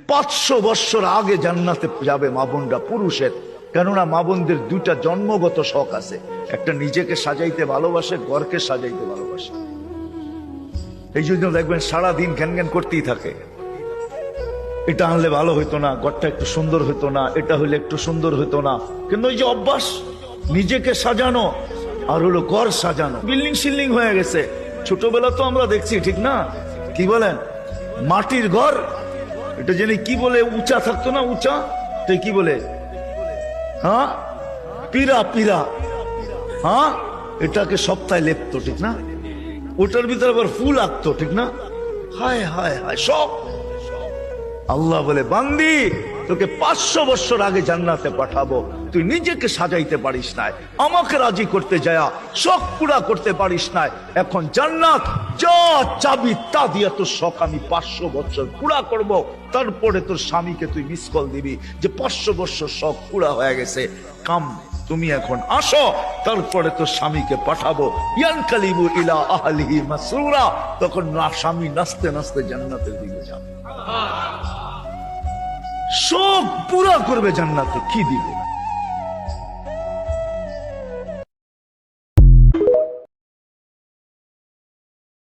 500 বছর আগে জান্নাতে যাবে মা বোনরা পুরুষের। কেননা মা বোনদের দুইটা জন্মগত শখ আছে, একটা নিজেকে সাজাইতে ভালোবাসে, ঘরকে সাজাইতে ভালোবাসে। এই জন্য দেখবেন সারাদিন ঘ্যান ঘ্যান করতেই থাকে, এটা আনলে ভালো হইতো না, ঘরটা একটু সুন্দর হইতো না, এটা হইলে একটু সুন্দর হইতো না। কিন্তু ওই যে অভ্যাস নিজেকে সাজানো আর হলো ঘর সাজানো, বিল্ডিং শিল্ডিং হয়ে গেছে। ছোটবেলা তো আমরা দেখছি, ঠিক না? কি বলেন, মাটির ঘর, এটা জানি কি বলে, উঁচা থাকতো না, উঁচা, তো কি বলে, হ্যাঁ পিরা, পিরা, হ্যাঁ এটাকে সপ্তাহে লেপতো, ঠিক না? ওটার ভিতরে আবার ফুল আঁকতো, ঠিক না? হায় হায় হায়, সব। আল্লাহ বলে, বান্দি তোকে 500 বছর আগে জান্নাতে পাঠাবো, তুই নিজেকে সাজাইতে পারিস নাই, আমাকে রাজি করতে যায়া শখ পুরা করতে পারিস নাই। এখন জান্নাত যা চাবি তা দিয়ে তোর শখ আমি 500 বছর পুরা করব। তারপরে তোর স্বামীকে তুই মিস কল দিবি যে 500 বছর শখ পুরা হয়ে গেছে, কাম তুমি এখন আসো, তারপরে তোর স্বামীকে পাঠাবো। ইয়ানকালিবু ইলা আহলিহি মাসরুরা, তখন না স্বামী নাচতে নাচতে জান্নাতের দিকে যাবে, শোক পুরা করবে জান্নাতে, কি দিবে?